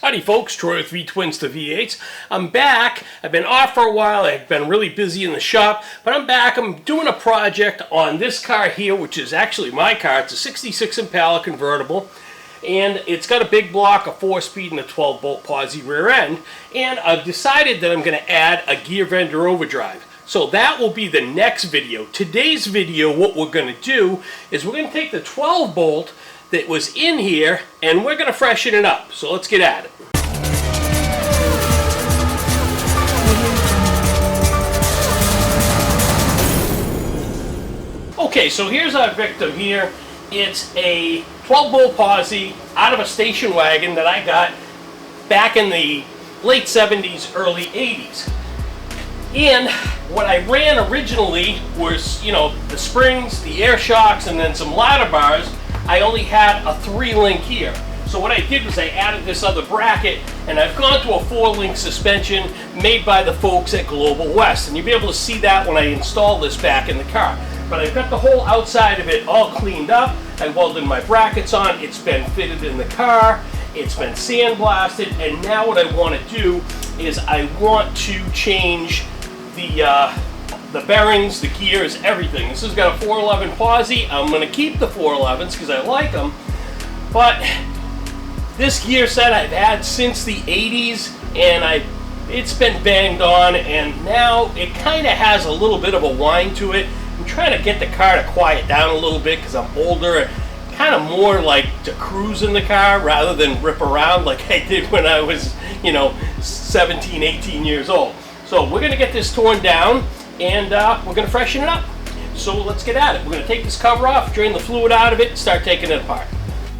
Howdy folks, Troy with V-Twins to V8s. I'm back. I've been off for a while. I've been really busy in the shop, but I'm back. I'm doing a project on this car here, which is actually my car. It's a 66 Impala convertible, and it's got a big block, a 4-speed, and a 12-bolt posi rear end, and I've decided that I'm going to add a gear vendor overdrive. So that will be the next video. Today's video, what we're going to do is we're going to take the 12-bolt that was in here and we're going to freshen it up. So let's get at it. Okay, so here's our victim here. It's a 12-bolt posi out of a station wagon that I got back in the late 70s, early 80s. And what I ran originally was, the springs, the air shocks, and then some ladder bars. I only had a 3-link here. So what I did was I added this other bracket, and I've gone to a 4-link suspension made by the folks at Global West. And you'll be able to see that when I install this back in the car. But I've got the whole outside of it all cleaned up. I welded my brackets on. It's been fitted in the car. It's been sandblasted. And now what I want to do is I want to change the bearings, the gears, everything. This has got a 411 posi. I'm going to keep the 411s because I like them. But this gear set I've had since the 80s, and it's been banged on, and now it kind of has a little bit of a whine to it. I'm trying to get the car to quiet down a little bit because I'm older, kind of more like to cruise in the car rather than rip around like I did when I was, 17, 18 years old. So we're going to get this torn down, and we're going to freshen it up. So let's get at it. We're going to take this cover off, drain the fluid out of it, and start taking it apart.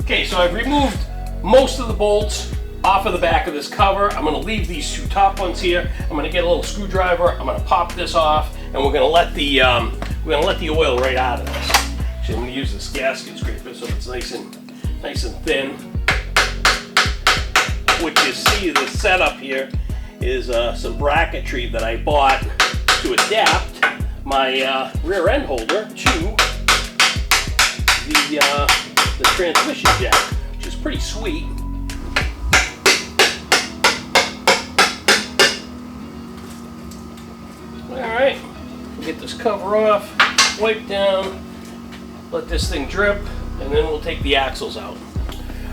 Okay, so I've removed most of the bolts off of the back of this cover. I'm going to leave these 2 top ones here. I'm going to get a little screwdriver. I'm going to pop this off, and we're going to let the oil right out of this. Actually, I'm going to use this gasket scraper so it's nice and thin. What you see, the setup here is some bracketry that I bought to adapt my rear end holder to the transmission jack, which is pretty sweet. Alright, get this cover off, wipe down, let this thing drip, and then we'll take the axles out.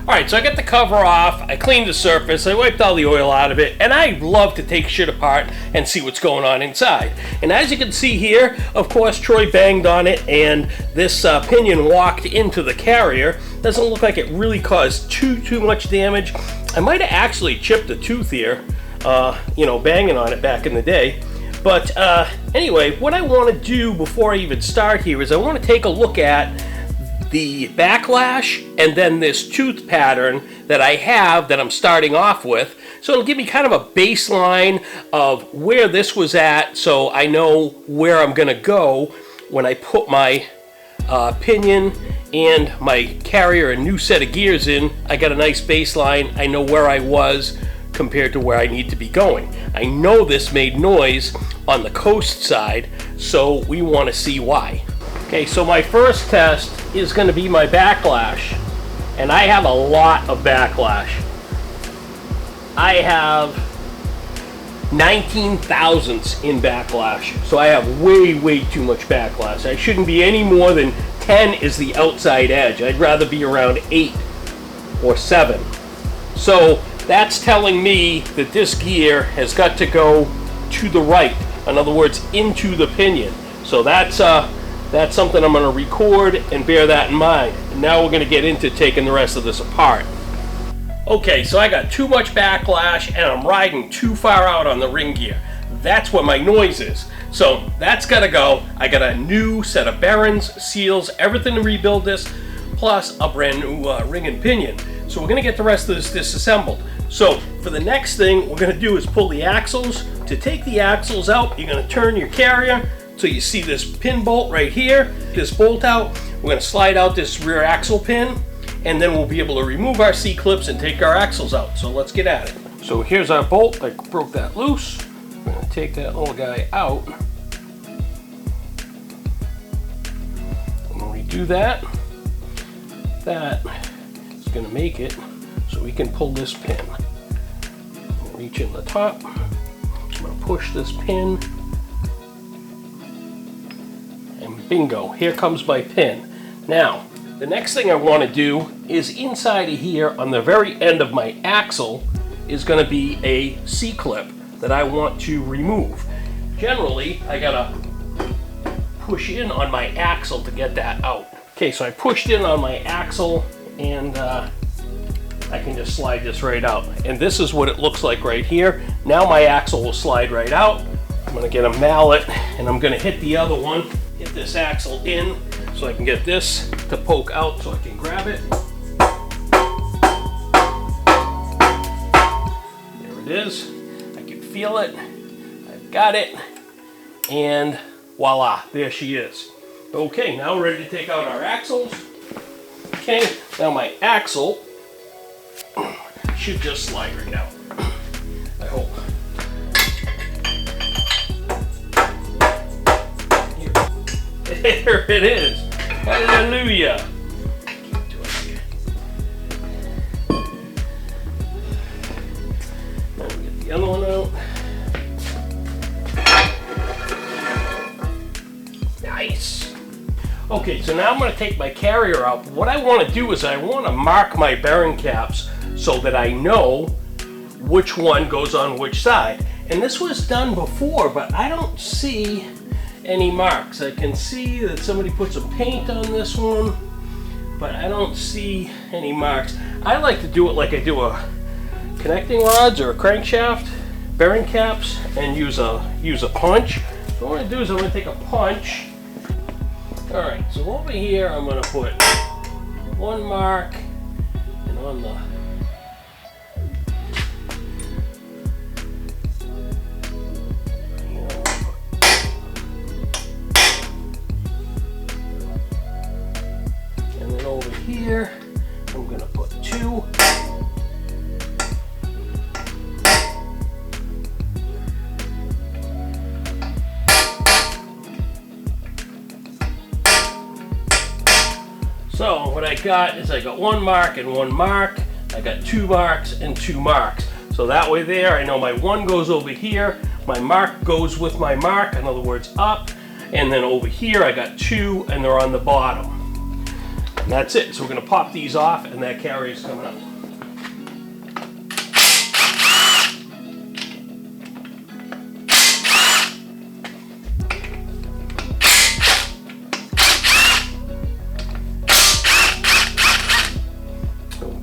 Alright, so I got the cover off, I cleaned the surface, I wiped all the oil out of it, and I love to take shit apart and see what's going on inside. And as you can see here, of course, Troy banged on it, and this pinion walked into the carrier. Doesn't look like it really caused too much damage. I might have actually chipped a tooth here, banging on it back in the day. But anyway, what I want to do before I even start here is I want to take a look at the backlash and then this tooth pattern that I have that I'm starting off with. So it'll give me kind of a baseline of where this was at, so I know where I'm going to go when I put my pinion and my carrier a new set of gears in. I got a nice baseline. I know where I was compared to where I need to be going. I know this made noise on the coast side, so we want to see why. Okay, so my first test is going to be my backlash, and I have a lot of backlash. I have 19 thousandths in backlash, so I have way too much backlash. I shouldn't be any more than 10 is the outside edge. I'd rather be around 8 or 7. So that's telling me that this gear has got to go to the right. In other words, into the pinion. So that's something I'm going to record and bear that in mind. And now we're going to get into taking the rest of this apart. Okay, so I got too much backlash and I'm riding too far out on the ring gear. That's what my noise is. So that's got to go. I got a new set of bearings, seals, everything to rebuild this, plus a brand new ring and pinion. So we're going to get the rest of this disassembled. So for the next thing we're going to do is pull the axles. To take the axles out, you're going to turn your carrier. So you see this pin bolt right here, this bolt out. We're going to slide out this rear axle pin, and then we'll be able to remove our C-clips and take our axles out. So let's get at it. So here's our bolt. I broke that loose. We're going to take that little guy out. When we do that, that is going to make it so we can pull this pin. Reach in the top. I'm going to push this pin. And bingo, here comes my pin. Now, the next thing I want to do is inside of here on the very end of my axle is going to be a C-clip that I want to remove. Generally, I gotta push in on my axle to get that out. Okay, so I pushed in on my axle and I can just slide this right out. And this is what it looks like right here. Now my axle will slide right out. I'm gonna get a mallet and I'm gonna hit the other one, hit this axle in so I can get this to poke out so I can grab it. There it is. I can feel it. I've got it. And voila, there she is. Okay, now we're ready to take out our axles. Okay, now my axle should just slide right out. I hope. Here. There it is. Hallelujah. Now we get the other one out. Nice. Okay, so now I'm going to take my carrier out. What I want to do is I want to mark my bearing caps so that I know which one goes on which side. And this was done before, but I don't see any marks. I can see that somebody put some paint on this one, but I don't see any marks. I like to do it like I do a connecting rods or a crankshaft, bearing caps, and use a punch. So what I'm going to do is I'm going to take a punch. Alright, so over here I'm going to put one mark, and on the and then over here I'm going to put two. So what I got is I got one mark and one mark. I got two marks and two marks. So that way there, I know my one goes over here. My mark goes with my mark, in other words, up. And then over here, I got two and they're on the bottom. And that's it. So we're gonna pop these off and that carrier's coming up.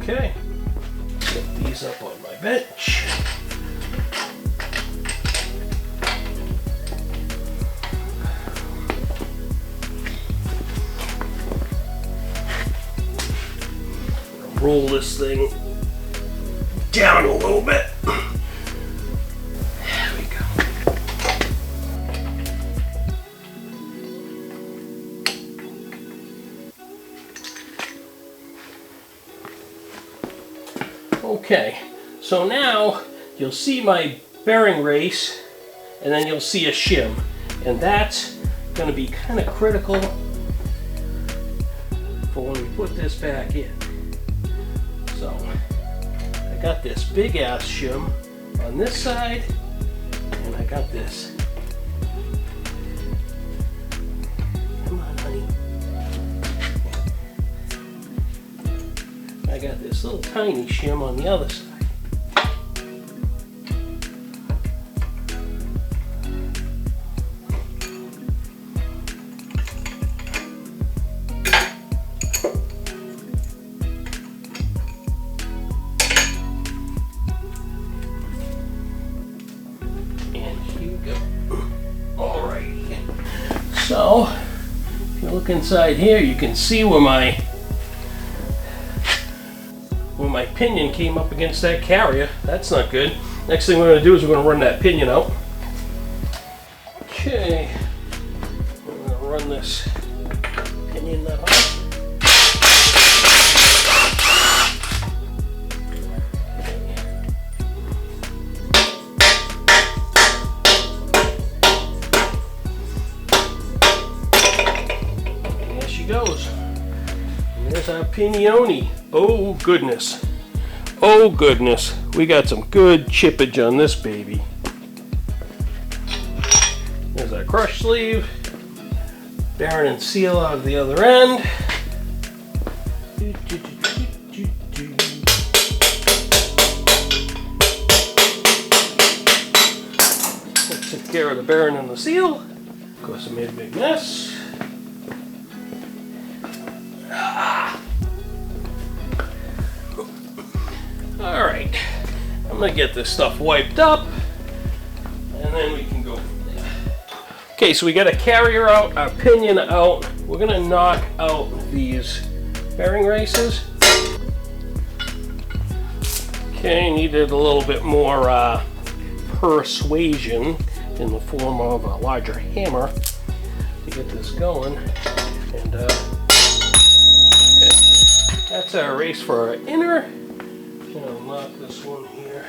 Okay, get these up on my bench. Roll this thing down a little bit. There we go. Okay, so now you'll see my bearing race and then you'll see a shim, and that's going to be kind of critical for when we put this back in. So I got this big ass shim on this side and I got this. Come on, honey. I got this little tiny shim on the other side. And here you go. Alrighty. So, if you look inside here, you can see where my pinion came up against that carrier. That's not good. Next thing we're going to do is we're going to run that pinion out. Okay, we're going to run this pinion nut off. And there she goes. And there's our pinioni. Oh goodness. oh goodness, we got some good chippage on this baby. There's our crush sleeve. Bearing and seal out of the other end. That took care of the bearing and the seal. Of course, I made a big mess. Alright, I'm going to get this stuff wiped up, and then we can go from there. Okay, so we got a carrier out, our pinion out. We're going to knock out these bearing races. Okay, needed a little bit more persuasion in the form of a larger hammer to get this going. And okay, that's our race for our inner. And I'll knock this one here.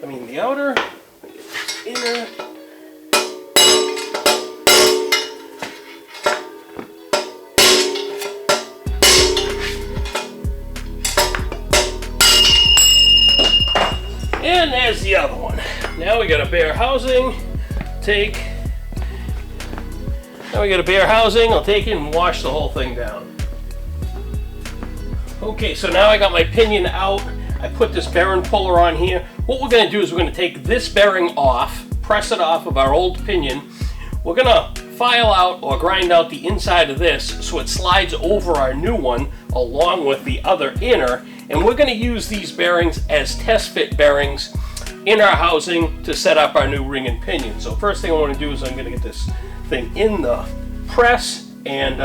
I mean the outer, inner. And there's the other one. Now we got a bare housing. Now we got a bare housing. I'll take it and wash the whole thing down. Okay, so now I got my pinion out. I put this bearing puller on here. What we're going to do is we're going to take this bearing off, press it off of our old pinion. We're going to file out or grind out the inside of this so it slides over our new one along with the other inner. And we're going to use these bearings as test fit bearings in our housing to set up our new ring and pinion. So first thing I want to do is I'm going to get this thing in the press and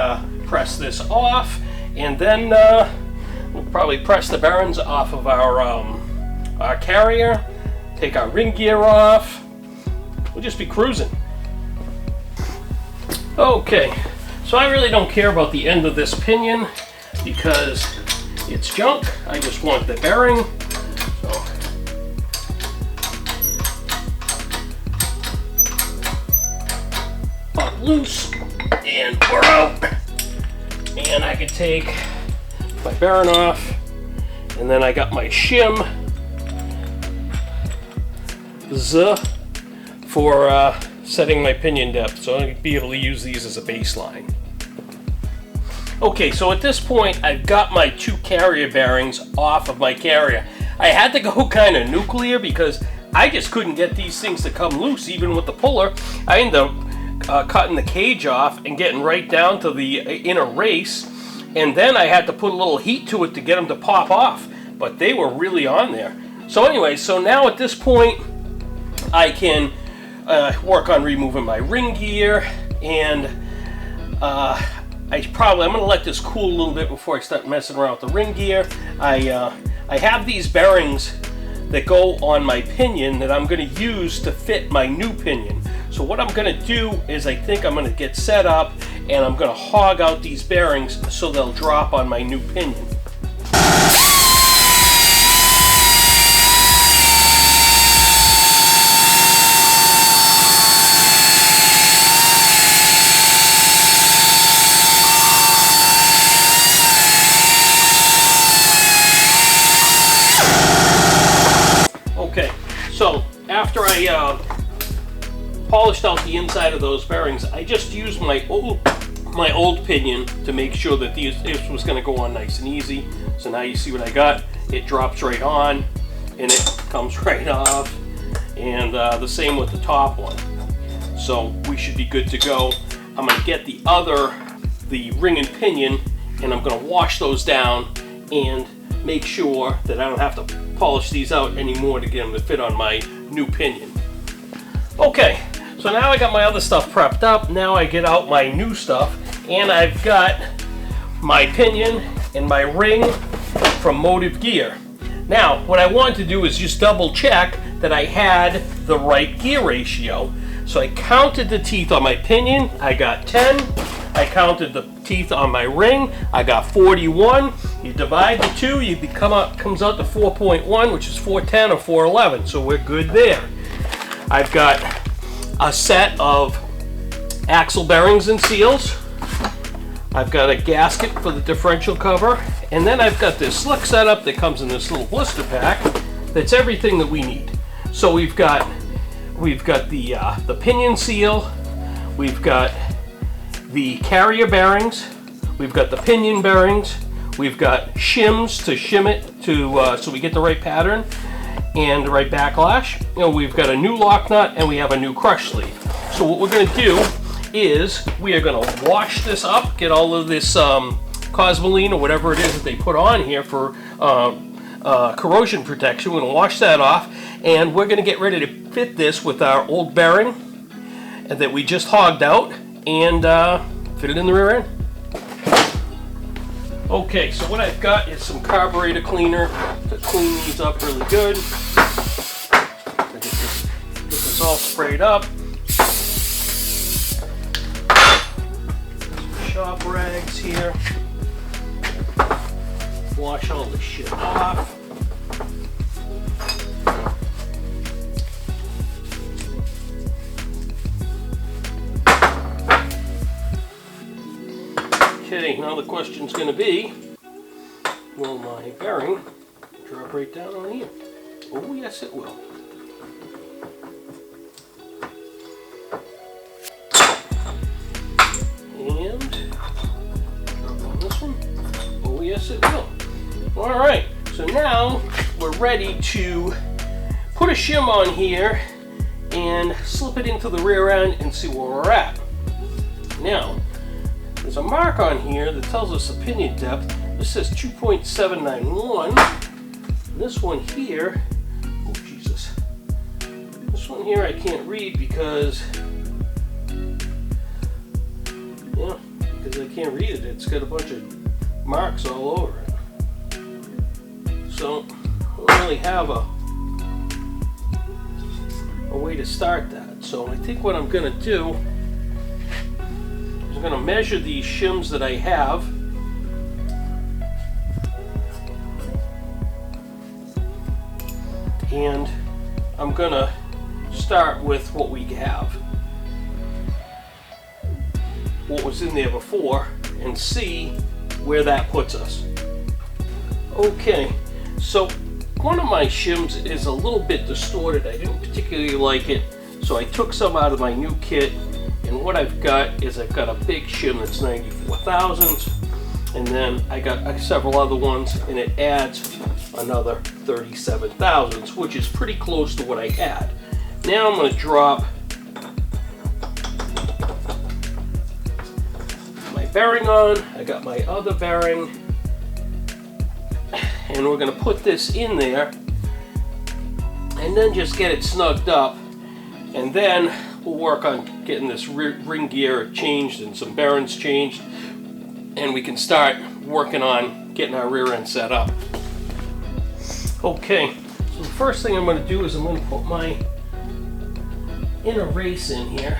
press this off. And then we'll probably press the bearings off of our carrier, take our ring gear off. We'll just be cruising. Okay, so I really don't care about the end of this pinion because it's junk. I just want the bearing. So pop loose and we're out. And I can take my bearing off, and then I got my shim for setting my pinion depth, so I'll be able to use these as a baseline. Okay, so at this point I've got my two carrier bearings off of my carrier. I had to go kind of nuclear because I just couldn't get these things to come loose even with the puller. I ended up cutting the cage off and getting right down to the inner race. And then I had to put a little heat to it to get them to pop off, but they were really on there. So anyway, so now at this point, I can work on removing my ring gear, and I'm going to let this cool a little bit before I start messing around with the ring gear. I have these bearings that go on my pinion that I'm going to use to fit my new pinion. So what I'm going to do is I think I'm going to get set up and I'm going to hog out these bearings so they'll drop on my new pinion. Okay, so after I polished out the inside of those bearings, I just used my old pinion to make sure that this was going to go on nice and easy. So now you see what I got. It drops right on and it comes right off, and the same with the top one. So we should be good to go. I'm going to get the ring and pinion, and I'm going to wash those down and make sure that I don't have to polish these out anymore to get them to fit on my new pinion. Okay, so now I got my other stuff prepped up. Now I get out my new stuff, and I've got my pinion and my ring from Motive Gear. Now, what I wanted to do is just double check that I had the right gear ratio. So I counted the teeth on my pinion, I got 10. I counted the teeth on my ring, I got 41. You divide the two, comes out to 4.1, which is 410 or 411, so we're good there. I've got a set of axle bearings and seals. I've got a gasket for the differential cover, and then I've got this slick setup that comes in this little blister pack that's everything that we need. So we've got the pinion seal, we've got the carrier bearings, we've got the pinion bearings, we've got shims to shim it to so we get the right pattern and the right backlash. You know, we've got a new lock nut and we have a new crush sleeve. So what we're going to do is we are going to wash this up, get all of this Cosmoline or whatever it is that they put on here for corrosion protection. We're going to wash that off, and we're going to get ready to fit this with our old bearing that we just hogged out and fit it in the rear end. Okay, so what I've got is some carburetor cleaner to clean these up really good. Get this all sprayed up. Shop rags here. Wash all this shit off. Okay, now the question's going to be, will my bearing drop right down on here? Oh yes it will. Yes, it will. All right, so now we're ready to put a shim on here and slip it into the rear end and see where we're at. Now, there's a mark on here that tells us the pinion depth. This says 2.791. This one here, oh Jesus, this one here I can't read because, yeah, because I can't read it. It's got a bunch of marks all over it. So I don't really have a way to start that. So I think what I'm going to do is I'm going to measure these shims that I have. And I'm going to start with what we have. What was in there before, and see where that puts us. Okay, so one of my shims is a little bit distorted. I didn't particularly like it, so I took some out of my new kit, and what I've got is I've got a big shim that's 94 thousandths, and then I got several other ones, and it adds another 37 thousandths, which is pretty close to what I had. Now I'm going to drop bearing on. I got my other bearing, and we're going to put this in there and then just get it snugged up, and then we'll work on getting this ring gear changed and some bearings changed, and we can start working on getting our rear end set up. Okay, so the first thing I'm going to do is I'm going to put my inner race in here.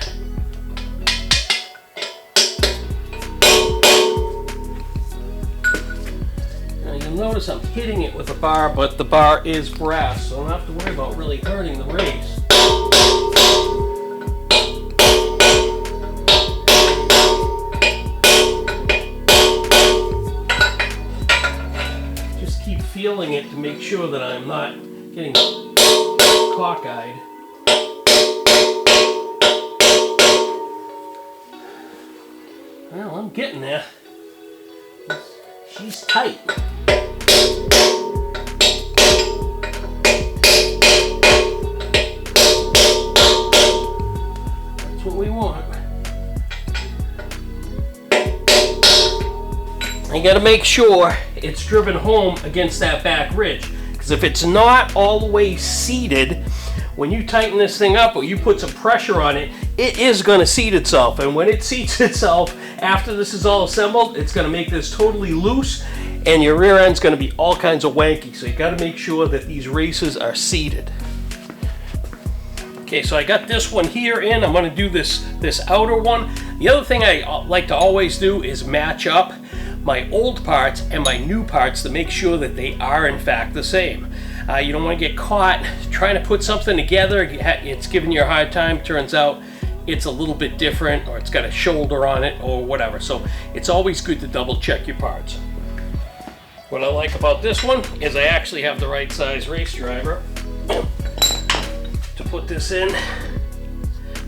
Notice I'm hitting it with a bar, but the bar is brass, so I don't have to worry about really hurting the race. Just keep feeling it to make sure that I'm not getting cockeyed. Well, I'm getting there. She's tight. What we want. You got to make sure it's driven home against that back ridge, because if it's not all the way seated, when you tighten this thing up or you put some pressure on it, it is going to seat itself, and when it seats itself after this is all assembled, it's going to make this totally loose, and your rear end's going to be all kinds of wanky. So you got to make sure that these races are seated. Okay, so I got this one here in. I'm going to do this outer one. The other thing I like to always do is match up my old parts and my new parts to make sure that they are in fact the same. You don't want to get caught trying to put something together. It's giving you a hard time. Turns out it's a little bit different, or it's got a shoulder on it or whatever. So it's always good to double check your parts. What I like about this one is I actually have the right size race driver to put this in.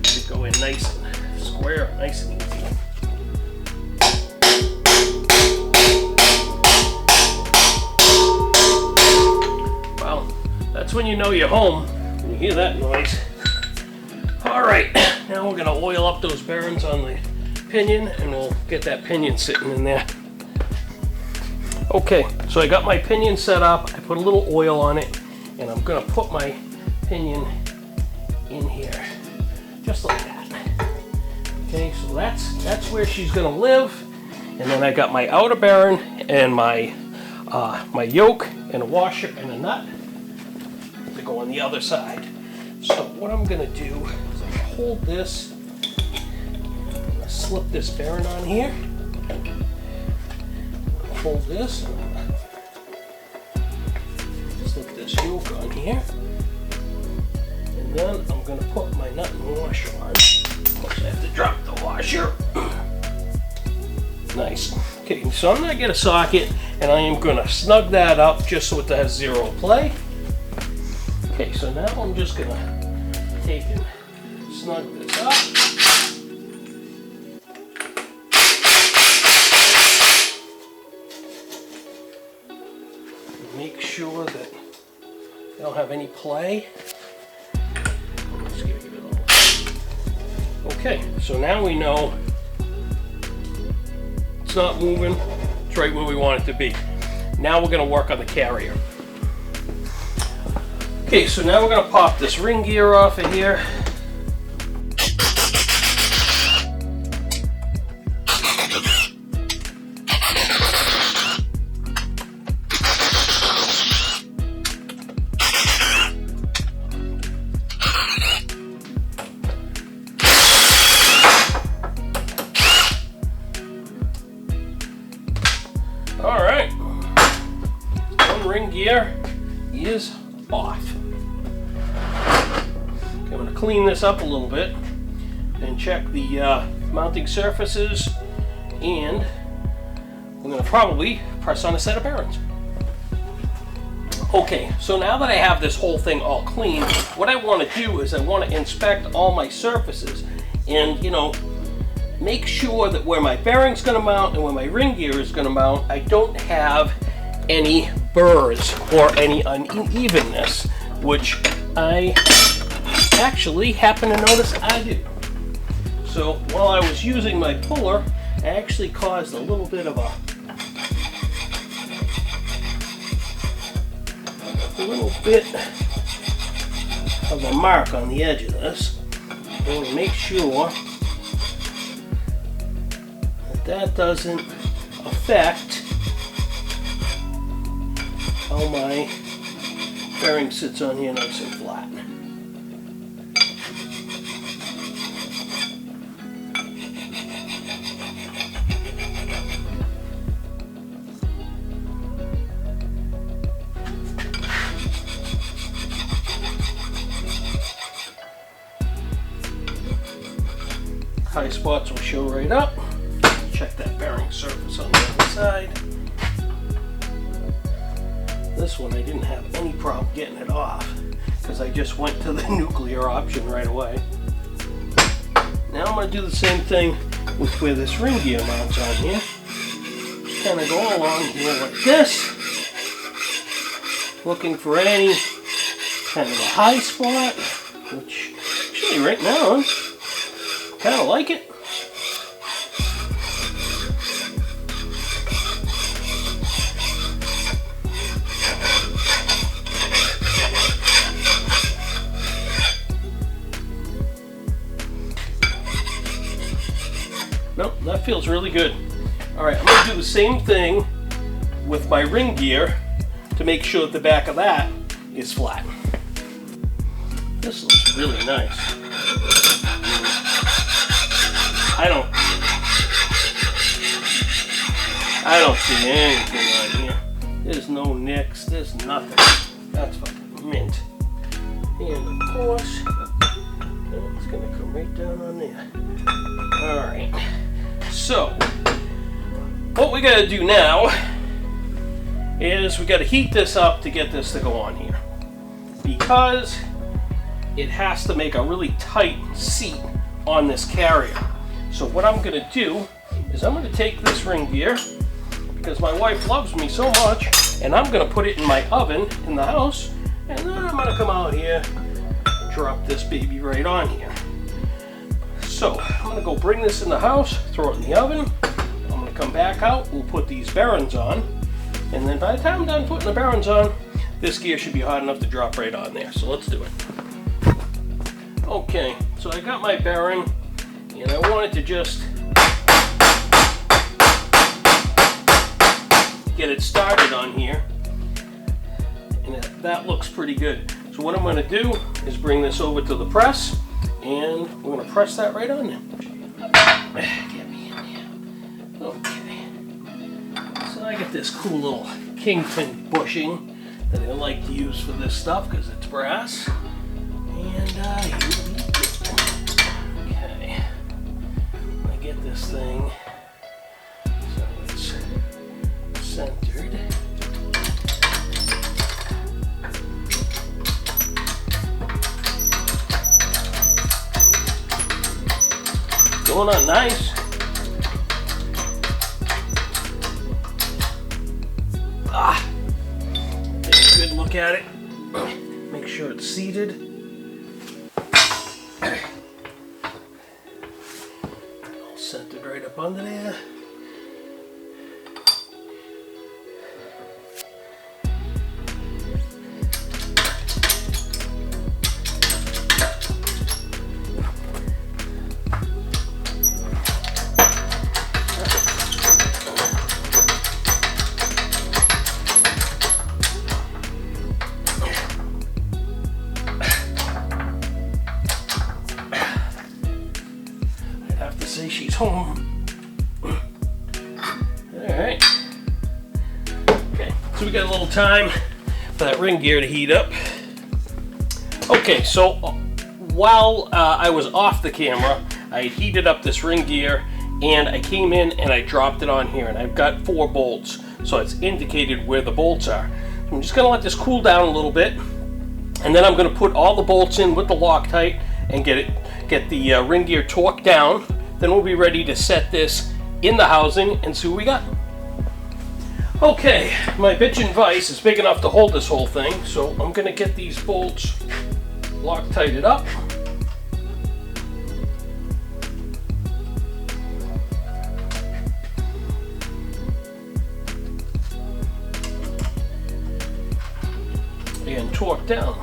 To go in nice and square, nice and easy. Well, that's when you know you're home, when you hear that noise. Alright, now we're going to oil up those bearings on the pinion, and we'll get that pinion sitting in there. Okay, so I got my pinion set up, I put a little oil on it, and I'm going to put my pinion in here, just like that. Okay, so that's where she's going to live, and then I got my outer bearing and my yoke and a washer and a nut to go on the other side. So what I'm going to do is I'm going to hold this, I'm going to slip this bearing on here, hold this, and slip this yoke on here, and then I'm going to put my nut and washer on. Of course I have to drop the washer. Nice. Okay, so I'm going to get a socket, and I am going to snug that up just so it has zero play. Okay, so now I'm just going to take and snug this up. And make sure that I don't have any play. Okay, so now we know it's not moving, it's right where we want it to be. Now we're going to work on the carrier. Okay, so now we're going to pop this ring gear off of here. All right, one ring gear is off. Okay, I'm going to clean this up a little bit and check the mounting surfaces, and I'm going to probably press on a set of bearings. Okay, so now that I have this whole thing all clean, what I want to do is I want to inspect all my surfaces and, you know, make sure that where my bearing's going to mount and where my ring gear is going to mount, I don't have any burrs or any unevenness, which I actually happen to notice I do. So while I was using my puller, I actually caused a little bit of a mark on the edge of this. I'm going to make sure that doesn't affect how my bearing sits on here nice and flat. High spots will show right up. Check that bearing surface on the other side. This one I didn't have any problem getting it off because I just went to the nuclear option right away. Now I'm going to do the same thing with where this ring gear mounts on here. Just kind of go along here like this, looking for any kind of a high spot, which actually right now I kind of like it. Nope, that feels really good. Alright, I'm going to do the same thing with my ring gear to make sure that the back of that is flat. This looks really nice. I don't see anything on here. There's no nicks, there's nothing. That's fucking mint. And of course, It's going to come right down on there. Alright. So, what we got to do now is we got to heat this up to get this to go on here. Because it has to make a really tight seat on this carrier. So what I'm going to do is I'm going to take this ring gear, because my wife loves me so much, and I'm going to put it in my oven in the house, and then I'm going to come out here and drop this baby right on here. So I'm going to go bring this in the house, throw it in the oven. I'm going to come back out, we'll put these bearings on, and then by the time I'm done putting the bearings on, this gear should be hot enough to drop right on there. So let's do it. Okay, so I got my bearing, and I wanted to just get it started on here, and that looks pretty good. So what I'm going to do is bring this over to the press, and we're going to press that right on there. Get me in there. Okay. So I got this cool little kingpin bushing that I like to use for this stuff because it's brass. And here we go. Okay. I get this thing so it's centered. Going on nice. Take a good look at it. Make sure it's seated. All centered right up under there. Say she's home. Alright. Okay, so we got a little time for that ring gear to heat up. Okay, so while I was off the camera, I heated up this ring gear, and I came in and I dropped it on here, and I've got 4 bolts, so it's indicated where the bolts are. So I'm just going to let this cool down a little bit, and then I'm going to put all the bolts in with the Loctite and get the ring gear torqued down. Then we'll be ready to set this in the housing and see what we got. Okay, my bitchin' vise is big enough to hold this whole thing, so I'm going to get these bolts Loctited up. And torqued down.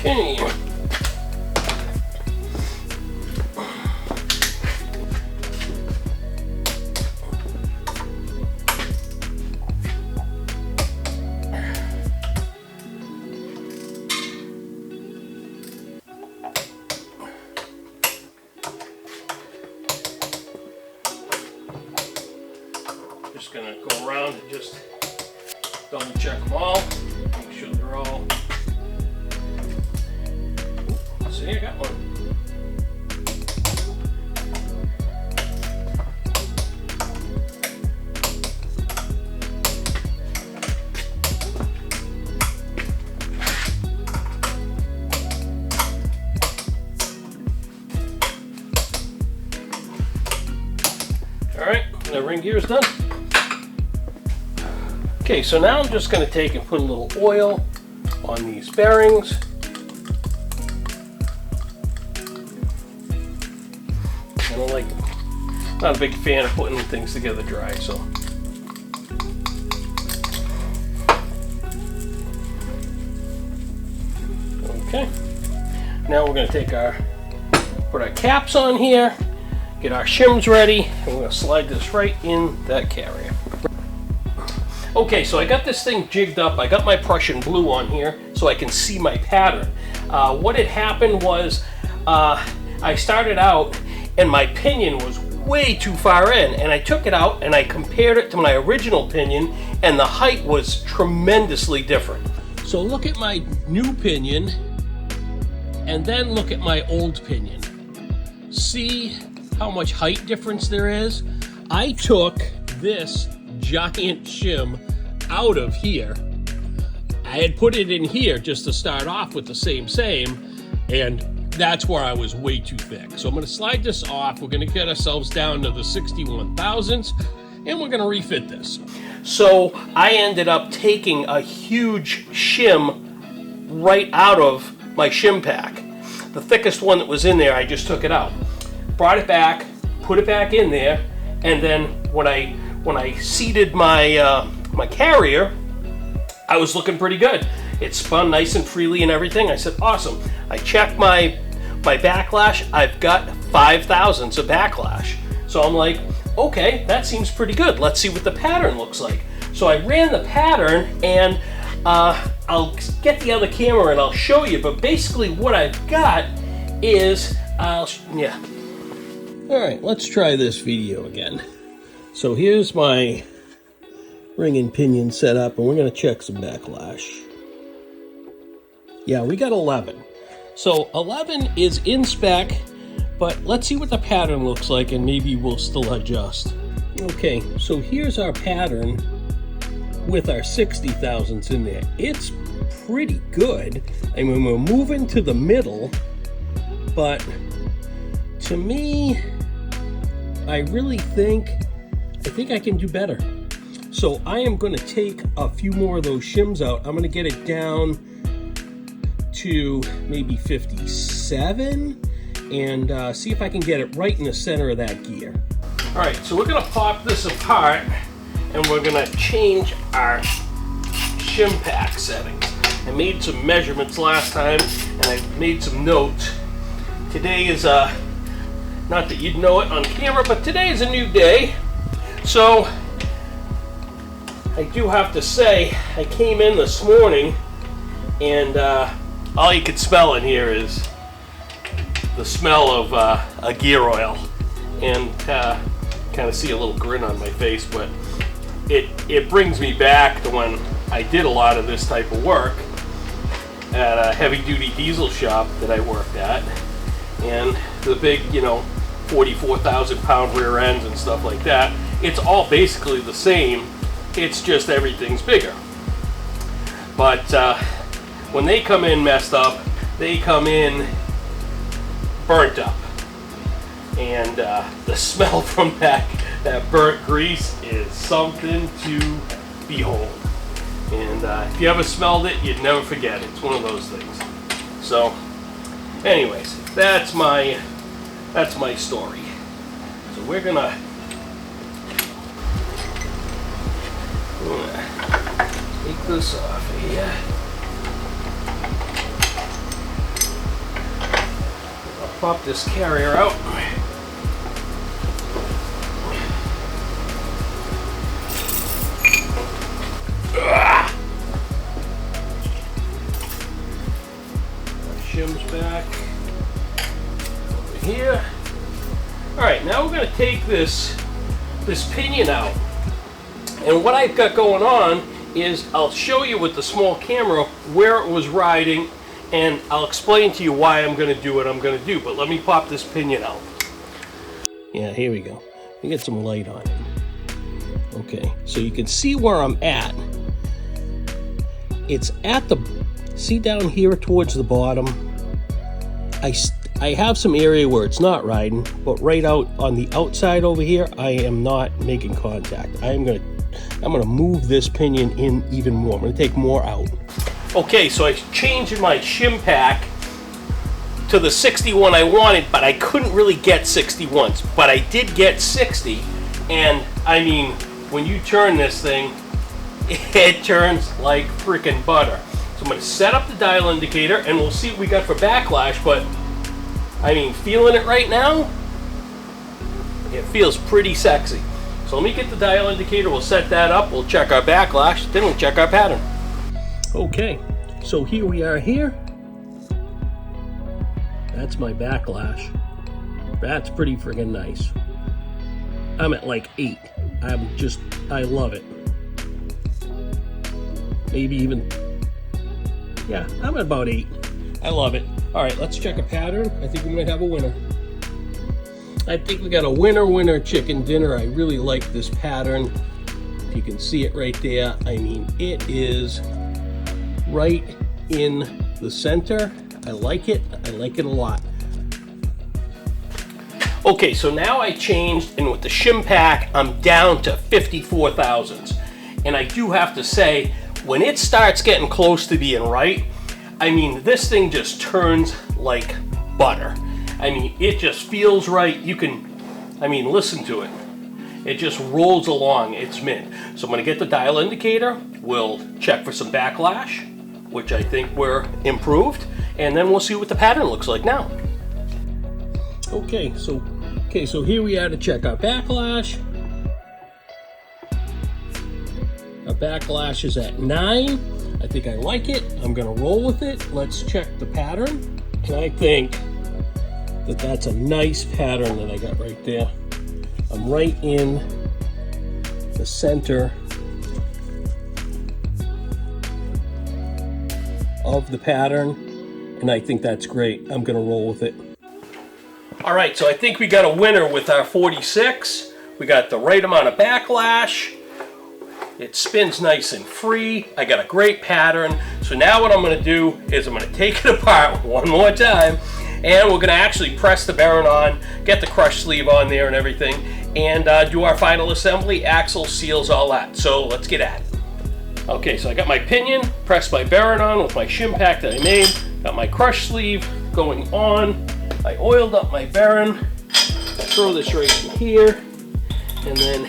Okay. Just gonna go around and just double check them all, make sure they're all. See, I got one. All right, the ring gear is done. Okay, so now I'm just going to take and put a little oil on these bearings. I don't like, not a big fan of putting things together dry, so. Okay, now we're going to take put our caps on here, get our shims ready, and we're going to slide this right in that carrier. Okay, so I got this thing jigged up. I got my Prussian blue on here so I can see my pattern. What had happened was I started out and my pinion was way too far in, and I took it out and I compared it to my original pinion, and the height was tremendously different. So look at my new pinion and then look at my old pinion. See how much height difference there is? I took this giant shim out of here. I had put it in here just to start off with the same, and that's where I was way too thick. So I'm going to slide this off. We're going to get ourselves down to the 61 thousandths, and we're going to refit this. So I ended up taking a huge shim right out of my shim pack. The thickest one that was in there, I just took it out, brought it back, put it back in there, and then when I seated my my carrier, I was looking pretty good. It spun nice and freely and everything. I said, awesome. I checked my backlash. I've got 5 thousandths of backlash. So I'm like, okay, that seems pretty good. Let's see what the pattern looks like. So I ran the pattern, and I'll get the other camera and I'll show you. But basically what I've got is, yeah. All right, let's try this video again. So here's my ring and pinion set up, and we're going to check some backlash. Yeah, we got 11. So 11 is in spec, but let's see what the pattern looks like, and maybe we'll still adjust. Okay, so here's our pattern with our 60 thousandths in there. It's pretty good. I mean, we're moving to the middle, but to me, I really think I can do better. So I am going to take a few more of those shims out. I'm going to get it down to maybe 57 and see if I can get it right in the center of that gear. All right, so we're going to pop this apart and we're going to change our shim pack settings. I made some measurements last time and I made some notes. Today is not that you'd know it on camera, but today is a new day. So I do have to say, I came in this morning and all you could smell in here is the smell of a gear oil, and kind of see a little grin on my face, but it brings me back to when I did a lot of this type of work at a heavy duty diesel shop that I worked at, and the big, 44,000 pound rear ends and stuff like that. It's all basically the same, it's just everything's bigger. But when they come in messed up, they come in burnt up. And the smell from that burnt grease is something to behold. And if you ever smelled it, you'd never forget it. It's one of those things. So, anyways, that's my story. So we're gonna take this off of here. I'll pop this carrier out. Shim's back over here. All right, now we're going to take this pinion out, and what I've got going on is I'll show you with the small camera where it was riding, and I'll explain to you why I'm going to do what I'm going to do. But let me pop this pinion out. Yeah, here we go. We get some light on it. Okay, so you can see where I'm at. It's at the, see down here towards the bottom? I have some area where it's not riding, but right out on the outside over here, I am not making contact. I am going to I'm gonna move this pinion in even more. I'm gonna take more out. Okay, so I changed my shim pack to the 61 I wanted, but I couldn't really get 61s, but I did get 60, and I mean, when you turn this thing, it turns like freaking butter. So I'm gonna set up the dial indicator and we'll see what we got for backlash, but I mean, feeling it right now, it feels pretty sexy. So let me get the dial indicator, we'll set that up, we'll check our backlash, then we'll check our pattern. Okay, so here we are here. That's my backlash. That's pretty friggin' nice. I'm at like 8. I love it. Maybe even, yeah, I'm at about 8. I love it. All right, let's check a pattern. I think we might have a winner. I think we got a winner chicken dinner. I really like this pattern. If you can see it right there, I mean, it is right in the center. I like it a lot. Okay, so now I changed, and with the shim pack, I'm down to 54 thousandths. And I do have to say, when it starts getting close to being right, I mean, this thing just turns like butter. I mean, it just feels right. You can, I mean, listen to it. It just rolls along. It's mint. So I'm gonna get the dial indicator. We'll check for some backlash, which I think we're improved, and then we'll see what the pattern looks like now. Okay, so here we are to check our backlash. Our backlash is at 9. I think I like it. I'm gonna roll with it. Let's check the pattern. And I think that that's a nice pattern that I got right there. I'm right in the center of the pattern, and I think that's great. I'm gonna roll with it. All right, so I think we got a winner with our 46. We got the right amount of backlash. It spins nice and free. I got a great pattern. So now what I'm gonna do is I'm gonna take it apart one more time, and we're gonna actually press the bearing on, get the crush sleeve on there and everything, and do our final assembly, axle, seals, all that. So let's get at it. Okay, so I got my pinion, pressed my bearing on with my shim pack that I made, got my crush sleeve going on, I oiled up my bearing, throw this right in here, and then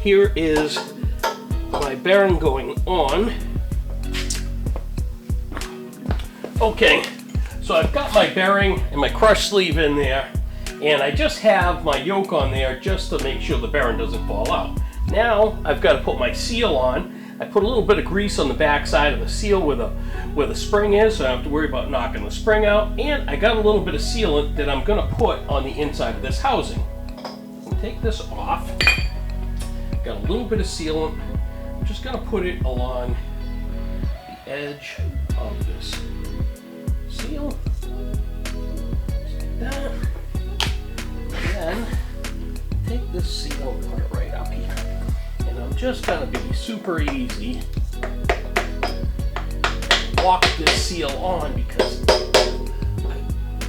here is my bearing going on. Okay, so I've got my bearing and my crush sleeve in there, and I just have my yoke on there just to make sure the bearing doesn't fall out. Now I've got to put my seal on. I put a little bit of grease on the back side of the seal where the spring is, so I don't have to worry about knocking the spring out. And I got a little bit of sealant that I'm going to put on the inside of this housing. I'll take this off. Got a little bit of sealant. I'm just going to put it along the edge of this seal. Just like that. And then take this seal and put it right up here. And I'm just going to be super easy. Walk this seal on because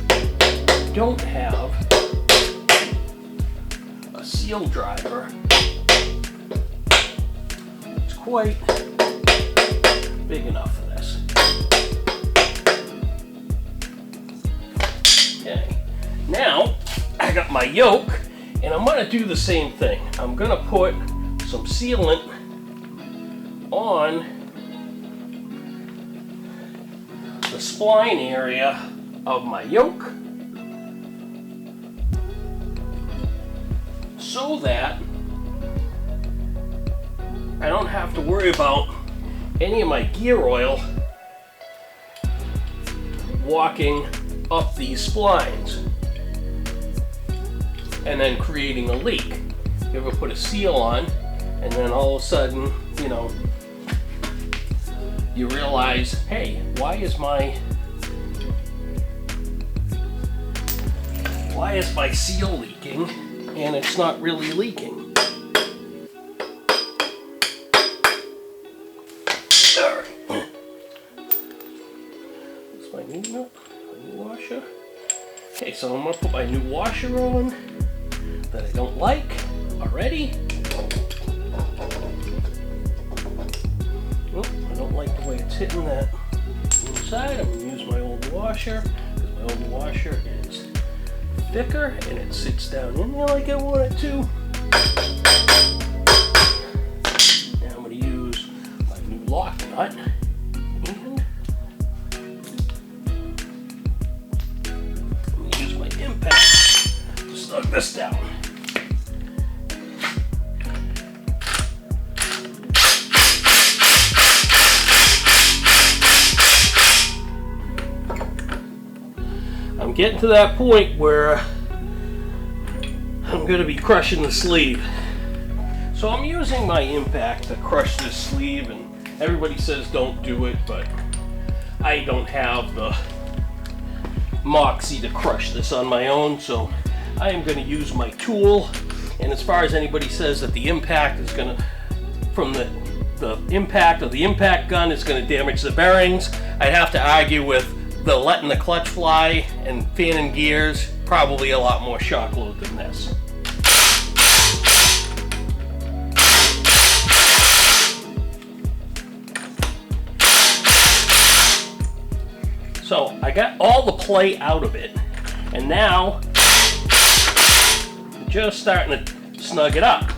I don't have a seal driver. It's quite big enough for this. Okay, now I got my yoke, and I'm going to do the same thing. I'm going to put some sealant on the spline area of my yoke so that I don't have to worry about any of my gear oil walking up these splines and then creating a leak. You ever put a seal on and then all of a sudden, you know, you realize, hey, why is my seal leaking? And it's not really leaking. All right. That's my new washer. Okay, so I'm gonna put my new washer on that I don't like already. hitting that inside. I'm going to use my old washer, because my old washer is thicker and it sits down in there like I want it to. Now I'm going to use my new lock nut and I'm going to use my impact to snug this down. I'm getting to that point where I'm going to be crushing the sleeve. So I'm using my impact to crush this sleeve, and everybody says don't do it, but I don't have the moxie to crush this on my own, so I am going to use my tool. And as far as anybody says that the impact is going to, from the impact of the impact gun is going to damage the bearings, I'd have to argue with the letting the clutch fly and fanning gears, probably a lot more shock load than this. So I got all the play out of it, and now I'm just starting to snug it up.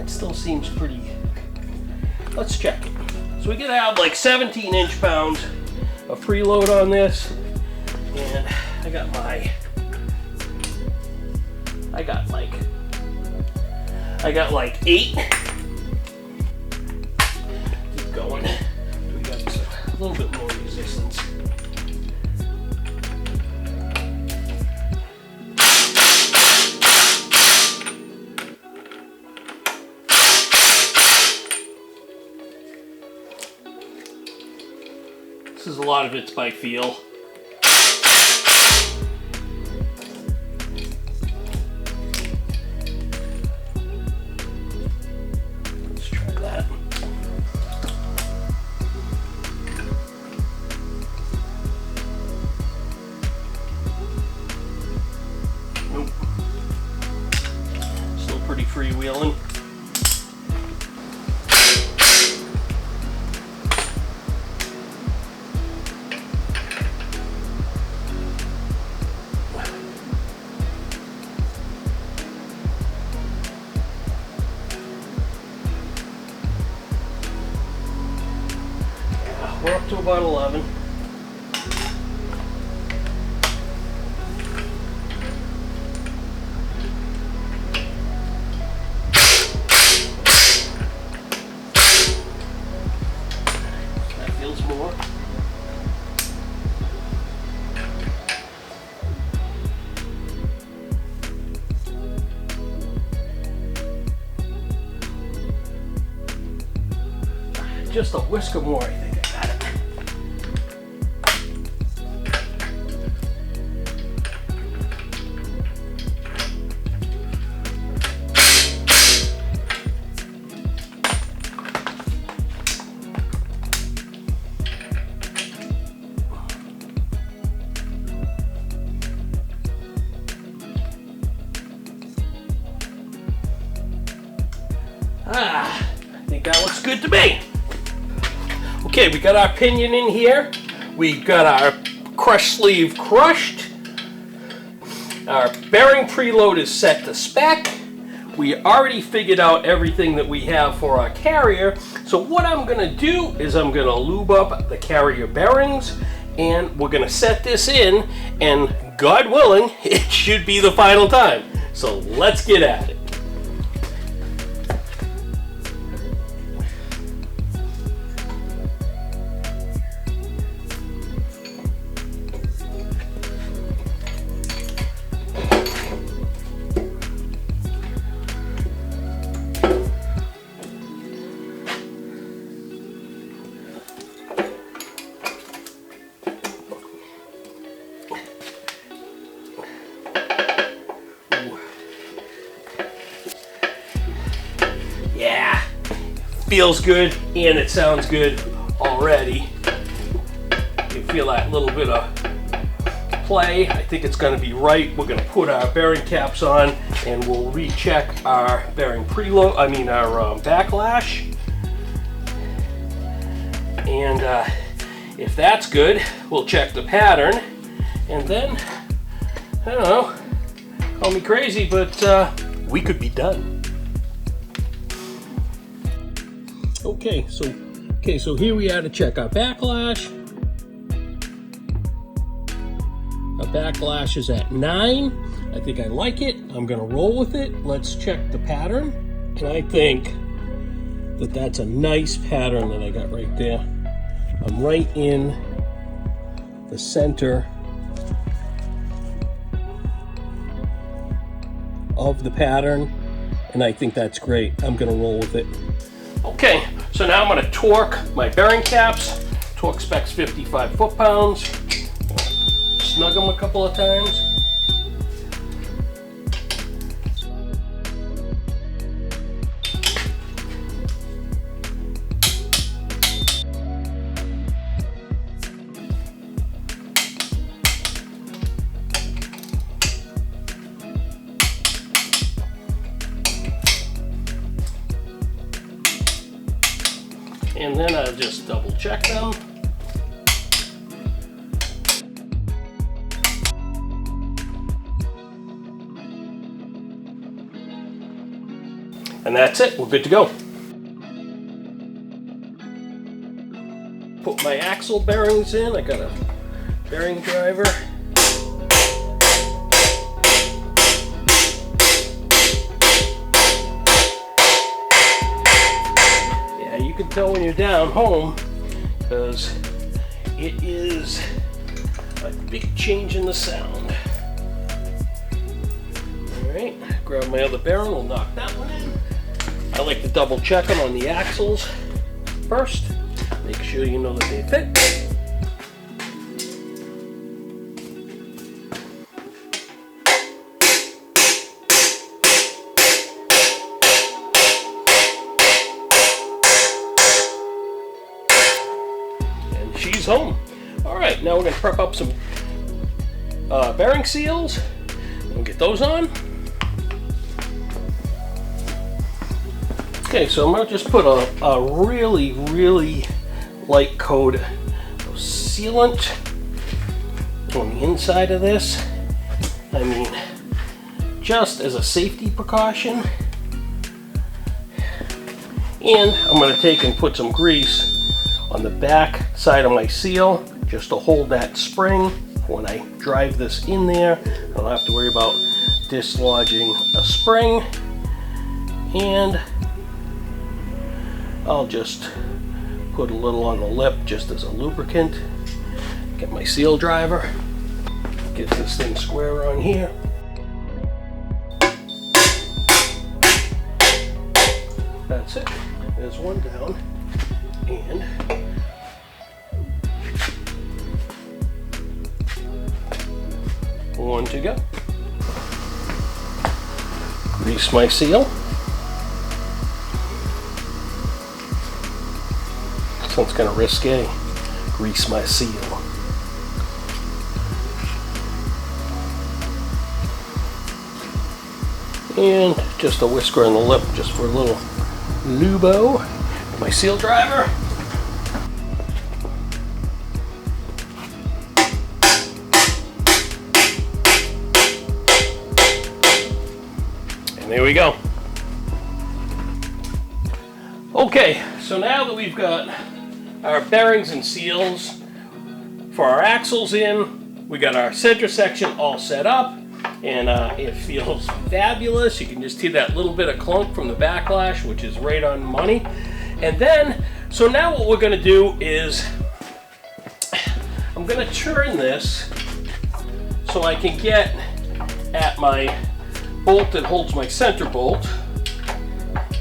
Still seems pretty. Let's check it. So we could have like 17 inch-pounds of preload on this, and I got like 8. Keep going. We got a little bit more resistance. This is a lot of it's by feel. Let's try that. Nope. Still pretty freewheeling. We're up to about 11. That feels more. Just a whisker more, I think. I think that looks good to me. Okay, we got our pinion in here. We got our crush sleeve crushed. Our bearing preload is set to spec. We already figured out everything that we have for our carrier. So what I'm gonna do is I'm gonna lube up the carrier bearings, and we're gonna set this in, and God willing, it should be the final time. So let's get at it. feels good and it sounds good already. You feel that little bit of play. I think it's going to be right. We're going to put our bearing caps on and we'll recheck our bearing preload, our backlash. And if that's good, we'll check the pattern. And then, I don't know, call me crazy, but we could be done. Okay, so here we are to check our backlash. Our backlash is at 9. I think I like it. I'm gonna roll with it. Let's check the pattern. And I think that that's a nice pattern that I got right there. I'm right in the center of the pattern, and I think that's great. I'm gonna roll with it. Okay, so now I'm gonna torque my bearing caps. Torque specs 55 foot-pounds. Snug them a couple of times. And then I'll just double check them. And that's it, we're good to go. Put my axle bearings in. I got a bearing driver. You can tell when you're down home because it is a big change in the sound. Alright, grab my other bearing, we'll knock that one in. I like to double check them on the axles first. Make sure you know that they fit. She's home. All right, now we're going to prep up some bearing seals. We'll get those on. Okay, so I'm going to just put a really, really light coat of sealant on the inside of this. I mean, just as a safety precaution. And I'm going to take and put some grease on the back side of my seal just to hold that spring. When I drive this in there, I don't have to worry about dislodging a spring. And I'll just put a little on the lip just as a lubricant. Get my seal driver, get this thing square on here. That's it, there's one down. And one to go. Grease my seal. Sounds kind of risque. Grease my seal. And just a whisker on the lip just for a little lubo. My seal driver. And there we go. Okay, so now that we've got our bearings and seals for our axles in, we got our center section all set up, and it feels fabulous. You can just hear that little bit of clunk from the backlash, which is right on money. And then, so now what we're going to do is I'm going to turn this so I can get at my bolt that holds my center bolt.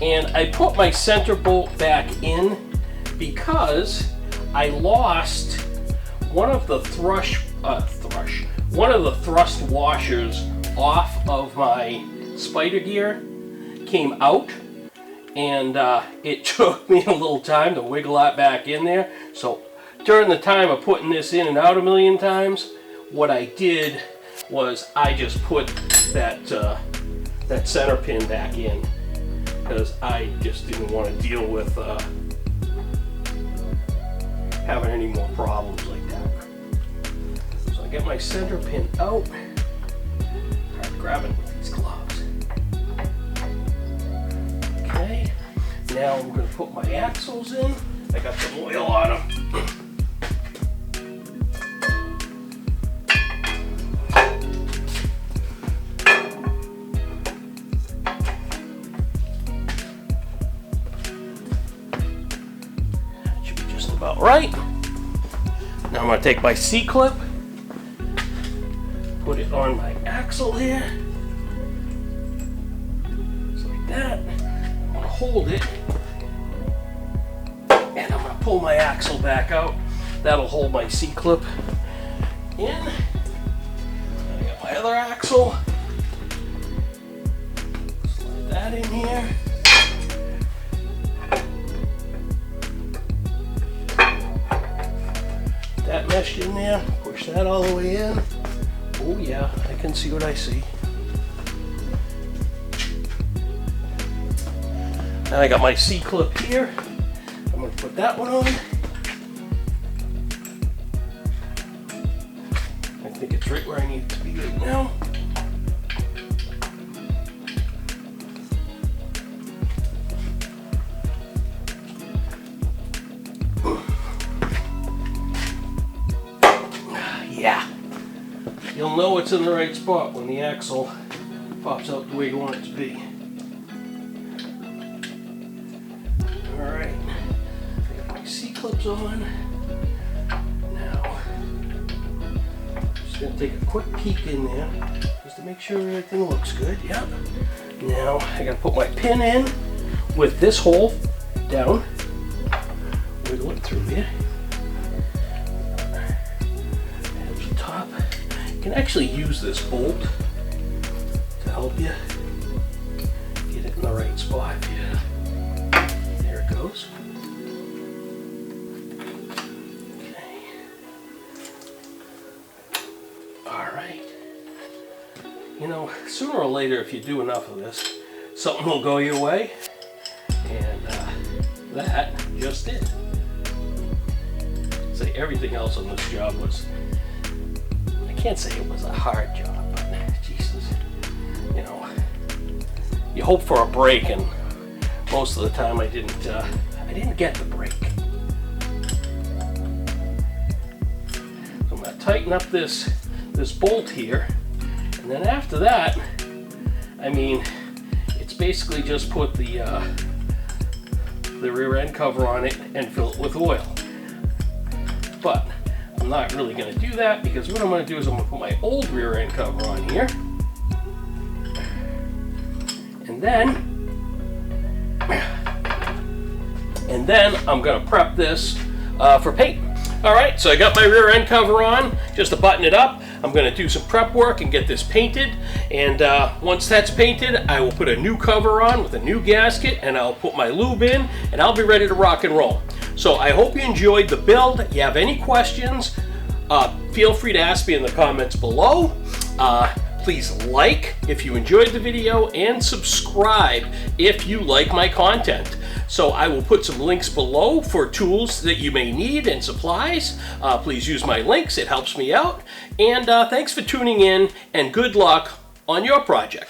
And I put my center bolt back in because I lost one of the thrust washers off of my spider gear. Came out, and it took me a little time to wiggle that back in there. So during the time of putting this in and out a million times, what I did was I just put that that center pin back in, because I just didn't want to deal with having any more problems like that. So I get my center pin out, try to grab it with these gloves. Okay, now I'm going to put my axles in. I got some oil on them. About right. Now I'm going to take my C-clip, put it on my axle here, just like that. I'm going to hold it, and I'm going to pull my axle back out. That'll hold my C-clip in. I got my other axle. Slide that in here. That meshed in there, push that all the way in. Oh yeah, I can see what I see. Now I got my C-clip here. I'm going to put that one on. I think it's right where I need it to be right now. Yeah, you'll know it's in the right spot when the axle pops out the way you want it to be. Alright, I got my C-clips on. Now, I'm just going to take a quick peek in there just to make sure everything looks good. Yep. Now, I got to put my pin in with this hole down. Wiggle it through here. You can actually use this bolt to help you get it in the right spot. Yeah. There it goes. Okay. Alright. You know, sooner or later, if you do enough of this, something will go your way. And that just did. Say everything else on this job was, I can't say it was a hard job, but Jesus, you know, you hope for a break, and most of the time I didn't get the break. So I'm going to tighten up this bolt here, and then after that, I mean, it's basically just put the rear end cover on it and fill it with oil. But I'm not really going to do that, because what I'm going to do is I'm going to put my old rear end cover on here, and then I'm going to prep this for paint. Alright, so I got my rear end cover on. Just to button it up, I'm going to do some prep work and get this painted, and once that's painted, I will put a new cover on with a new gasket, and I'll put my lube in, and I'll be ready to rock and roll. So I hope you enjoyed the build. If you have any questions, feel free to ask me in the comments below. Please like if you enjoyed the video, and subscribe if you like my content. So I will put some links below for tools that you may need and supplies. Please use my links, it helps me out. And thanks for tuning in, and good luck on your project.